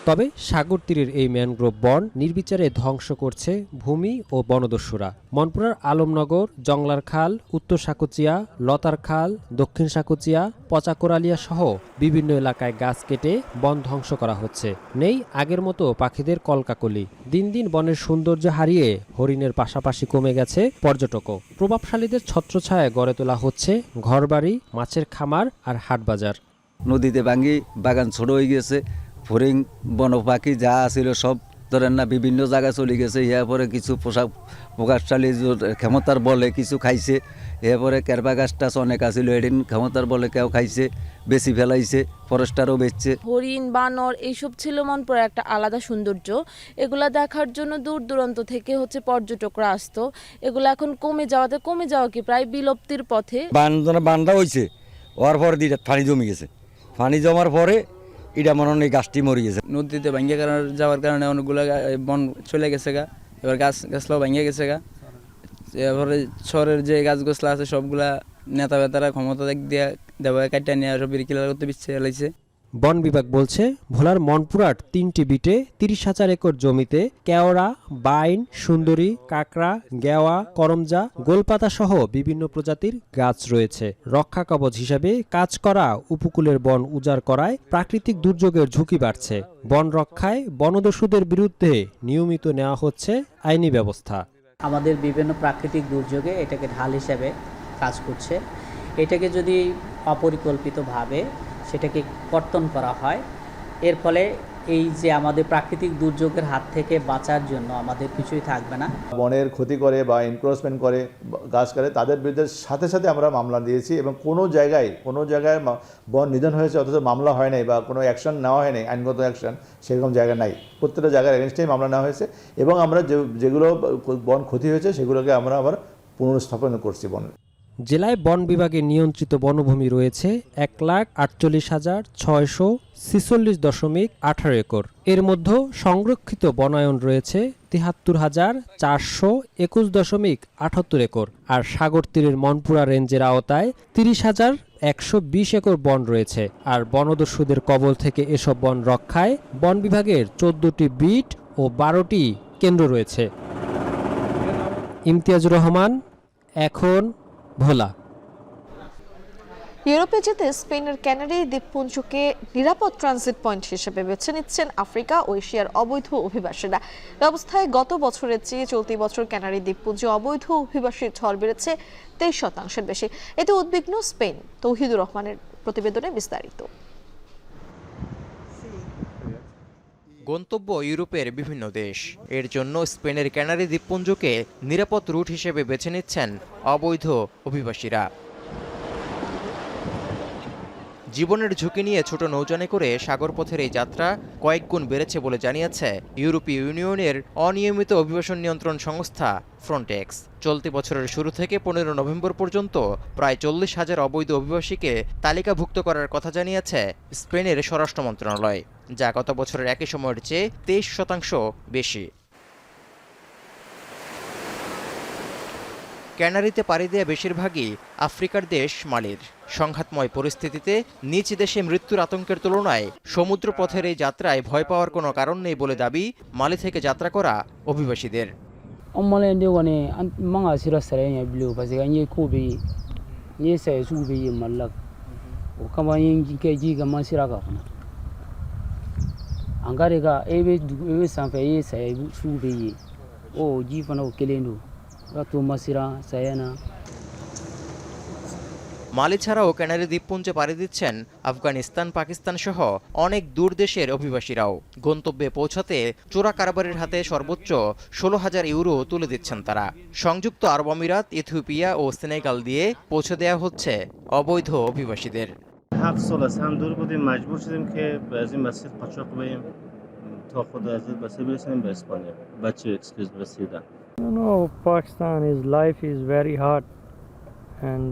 তবে সাগর তীরের এই ম্যানগ্রোভ বন নির্বিচারে ধ্বংস করছে ভূমি ও বনদস্যুরা। মনপুরার আলমনগর, জংলার খাল, উত্তর সাকুচিয়া, লতার খাল, দক্ষিণ সাকুচিয়া, পচাকোরালিয়া সহ বিভিন্ন এলাকায় গাছ কেটে বন ধ্বংস করা হচ্ছে। নেই আগের মতো পাখিদের কলকাকলি। দিন দিন বনের সৌন্দর্য হারিয়ে হরিণের পাশাপাশি কমে গেছে পর্যটকও। প্রভাবশালীদের ছত্রছায়ায় গড়ে তোলা হচ্ছে ঘরবাড়ি, মাছের খামার আর হাটবাজার। নদীতে ভাঙ্গি বাগান ছোট হয়ে গেছে, ফড়িং বন পাখি যা ছিল সব ধরেন না বিভিন্ন জায়গায় চলে গেছে, ইয়া পরে কিছু পোশাক প্রকাশশালী ক্ষমতার বলে কিছু খাইছে, এরপরে কেরবা গাছ টাছ অনেক আছিল, এদিন ক্ষমতার বলে কেউ খাইছে, বেশি ফেলাইছে, ফরেস্টারও বেচছে। হরিণ, বানর এইসব ছিল মনপুরার একটা আলাদা সৌন্দর্য। এগুলা দেখার জন্য দূর দূরান্ত থেকে পর্যটকরা আসতো। এগুলো এখন কমে যাওয়া কি প্রায় বিলুপ্তির পথে। বান্ধা হয়েছে, ওর পরে দুইটা পানি জমে গেছে, পানি জমার পরে এটা মনে হয় গাছটি মরে গেছে। নদীতে ভাঙ্গা যাওয়ার কারণে অনেকগুলো বন চলে গেছে গা, এবার গাছগুলো ভাঙ্গা গেছে গা। এরপরে শহরের যে গাছগুলা আছে সবগুলা নেতা বেতারা ক্ষমতা দিয়ে দেওয়া কাটিয়ে নিয়ে সব বিক্রি করতে বিচ্ছে। বন বিভাগ বলছে ভোলার মনপুরার 3টি বিটে 30,000 একর জমিতে কেওড়া, বাইন, সুন্দরী, কাকড়া, গেওয়া, করমজা, গোলপাতা সহ বিভিন্ন প্রজাতির গাছ রয়েছে। রক্ষা কবচ হিসেবে কাজ করা উপকূলের বন উজাড় করায় প্রাকৃতিক দুর্যোগের ঝুঁকি বাড়ছে। বন রক্ষায় বনদস্যুদের বিরুদ্ধে নিয়মিত নেওয়া হচ্ছে আইনি ব্যবস্থা। আমাদের বিভিন্ন প্রাকৃতিক দুর্যোগে এটাকে ঢাল হিসেবে কাজ করছে। এটাকে যদি অপরিকল্পিতভাবে সেটাকে কর্তন করা হয়, এর ফলে এই যে আমাদের প্রাকৃতিক দুর্যোগের হাত থেকে বাঁচার জন্য আমাদের কিছুই থাকবে না। বনের ক্ষতি করে বা এনক্রোচমেন্ট করে গাছ কাটে তাদের বিরুদ্ধে সাথে সাথে আমরা মামলা দিয়েছি, এবং কোনো জায়গায় বন নিধন হয়েছে অথচ মামলা হয় নাই বা কোনো অ্যাকশন নেওয়া হয় নাই, আইনগত অ্যাকশন সেরকম জায়গা নাই। প্রত্যেকটা জায়গার এগেনস্টেই মামলা নেওয়া হয়েছে, এবং আমরা যেগুলো বন ক্ষতি হয়েছে সেগুলোকে আমরা আবার পুনর্স্থাপন করছি। বন জেলায় বন বিভাগের নিয়ন্ত্রিত বনভূমি রয়েছে 1,48,646.18 একর। এর মধ্যে সংরক্ষিত বনায়ন রয়েছে 73,421.78 একর, আর সাগর তীরের মনপুরা রেঞ্জের আওতায় 30,120 একর বন রয়েছে। আর বনদস্যুদের কবল থেকে এসব বন রক্ষায় বন বিভাগের 14টি বিট ও 12টি কেন্দ্র রয়েছে। ইমতিয়াজুর রহমান, এখন ভোলা। ইউরোপে যেতে স্পেনের ক্যানারি দ্বীপপুঞ্জকে নিরাপদ ট্রানজিট পয়েন্ট হিসেবে বেছে নিচ্ছেন আফ্রিকা ও এশিয়ার অবৈধ অভিবাসীরা। ব্যবস্থায় গত বছরের চেয়ে চলতি বছর ক্যানারি দ্বীপপুঞ্জে অবৈধ অভিবাসীর ঝড় বেড়েছে 23% বেশি। এতে উদ্বিগ্ন স্পেন। তৌহিদুর রহমানের প্রতিবেদনে বিস্তারিত। গন্তব্য ইউরোপের বিভিন্ন দেশ। এর জন্য স্পেনের ক্যানারি দ্বীপপুঞ্জকে নিরাপদ রুট হিসেবে বেছে নিচ্ছেন অবৈধ অভিবাসীরা। জীবনের ঝুঁকি নিয়ে ছোট নৌযানে করে সাগরপথের এই যাত্রা কয়েক গুণ বেড়েছে বলে জানিয়েছে ইউরোপীয় ইউনিয়নের অনিয়মিত অভিবাসন নিয়ন্ত্রণ সংস্থা ফ্রন্টেক্স। চলতি বছরের শুরু থেকে 15 নভেম্বর পর্যন্ত প্রায় 40,000 অবৈধ অভিবাসীকে তালিকাভুক্ত করার কথা জানিয়েছে স্পেনের স্বরাষ্ট্র মন্ত্রণালয়, যা গত বছরের একই সময়ের চেয়ে 23% বেশি। ক্যানারিতে পাড়ি দেয়া বেশিরভাগই আফ্রিকার দেশ মালির। সংঘাতময় পরিস্থিতিতে নিজ দেশে মৃত্যুর আতঙ্কের তুলনায় সমুদ্রপথের এই যাত্রায় ভয় পাওয়ার কোনো কারণ নেই বলে দাবি মালি থেকে যাত্রা করা অভিবাসীদের। মালি ছাড়াও ক্যানারি দ্বীপপুঞ্জে পাড়ি দিচ্ছেন আফগানিস্তান, পাকিস্তান সহ অনেক দূর দেশের অভিবাসীরাও। গন্তব্যে পৌঁছাতে চোরা কারবারের হাতে সর্বোচ্চ 16,000 ইউরো তুলে দিচ্ছেন তারা। সংযুক্ত আরব আমিরাত, ইথিওপিয়া ও সেনেগাল দিয়ে পৌঁছে দেওয়া হচ্ছে অবৈধ অভিবাসীদের। Pakistan, his life is very hard, and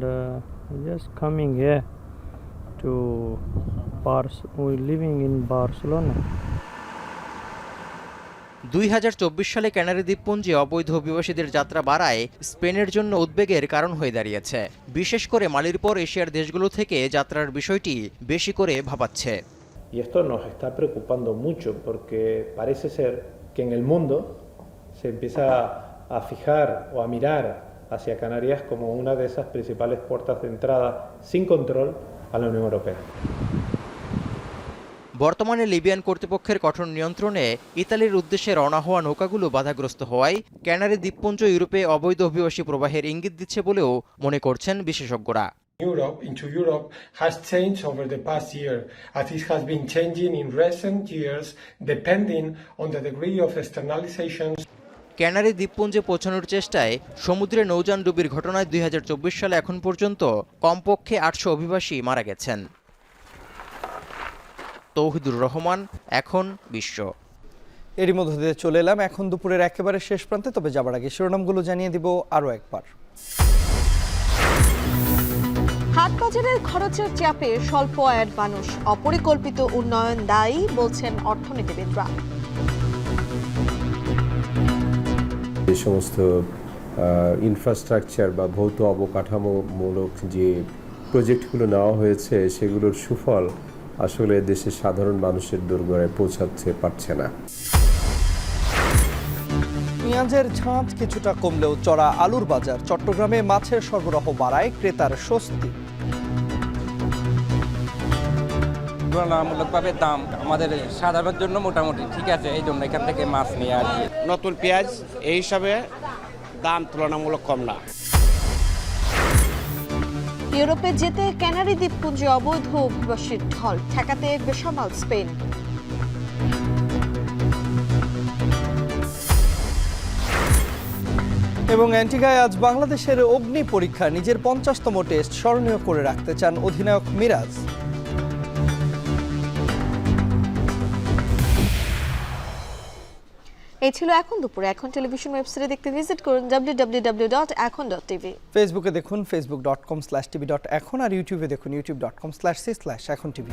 just coming here to we're living in Barcelona. 2024 সালে ক্যানারি দ্বীপপুঞ্জে অবৈধ অভিবাসীদের যাত্রা বাড়ায় স্পেনের জন্য উদ্বেগের কারণ হয়ে দাঁড়িয়েছে। বিশেষ করে মালির পর এশিয়ার দেশগুলো থেকে যাত্রার বিষয়টি বেশি করে ভাবাচ্ছে। Y esto nos está preocupando mucho porque parece ser que en el mundo se empieza a fijar o a mirar hacia Canarias como una de esas principales puertas de entrada sin control a la Unión Europea. বর্তমানে Libyan কর্তৃপক্ষের কঠোর নিয়ন্ত্রণে ইতালির উদ্দেশ্যে রওনা হওয়া নৌকাগুলো বাধাগ্রস্ত হওয়ায় ক্যানারি দ্বীপপুঞ্জ ইউরোপে অবৈধ অভিবাসী প্রবাহের ইঙ্গিত দিচ্ছে বলেও মনে করছেন বিশেষজ্ঞরা। into Europe has changed over the past year, as it has been changing in recent years depending on the degree of externalization. Canary দ্বীপপুঞ্জে পৌঁছানোর চেষ্টায় সমুদ্রে নৌযান ডুবির ঘটনায় 2024 সালে এখন পর্যন্ত কমপক্ষে 800 অভিবাসী মারা গেছেন। তৌহিদুর রহমান, এখন বিশ্ব। এরই মধ্যে দিয়ে চলে এলাম এখন দুপুরের একেবারে শেষ প্রান্তে, তবে যাবার আগে শিরোনামগুলো জানিয়ে দিব আরও একবার। হাট বাজারের খরচের চাপে স্বল্প আয়ের মানুষ, অপরিকল্পিত উন্নয়ন দায়ী বলছেন অর্থনীতিবিদরা। যে সমস্ত ইনফ্রাস্ট্রাকচার বা ভৌত অবকাঠামোমূলক যে প্রজেক্টগুলো নেওয়া হয়েছে সেগুলোর সুফল আসলে দেশের সাধারণ মানুষের দোরগোড়ায় পৌঁছাতে পারছে না। পেঁয়াজের ঝাঁজ কিছুটা কমলেও চড়া আলুর বাজার, চট্টগ্রামে মাছের সরবরাহ বাড়ায় ক্রেতার স্বস্তি। তুলনামূলকভাবে দাম আমাদের সাধারণের জন্য মোটামুটি ঠিক আছে, এই জন্য এখান থেকে মাছ নিয়ে আর কি। নতুন পেঁয়াজ এই হিসাবে দাম তুলনামূলক কম না। ইউরোপে যেতে ক্যানারি দ্বীপপুঞ্জে অবৈধ অভিবাসীর ঢল, ঠেকাতে বেসামাল স্পেন। এবং অ্যান্টিগায় আজ বাংলাদেশের অগ্নি পরীক্ষা, নিজের 50তম টেস্ট স্মরণীয় করে রাখতে চান অধিনায়ক মিরাজ। এই ছিল এখন দুপুরে। এখন টেলিভিশন ওয়েবসাইটে দেখতে ভিজিট করুন www.ekhon.tv। ফেসবুকে দেখুন facebook.com/tv.ekhon আর ইউটিউবে দেখুন youtube.com/c/ekhon tv।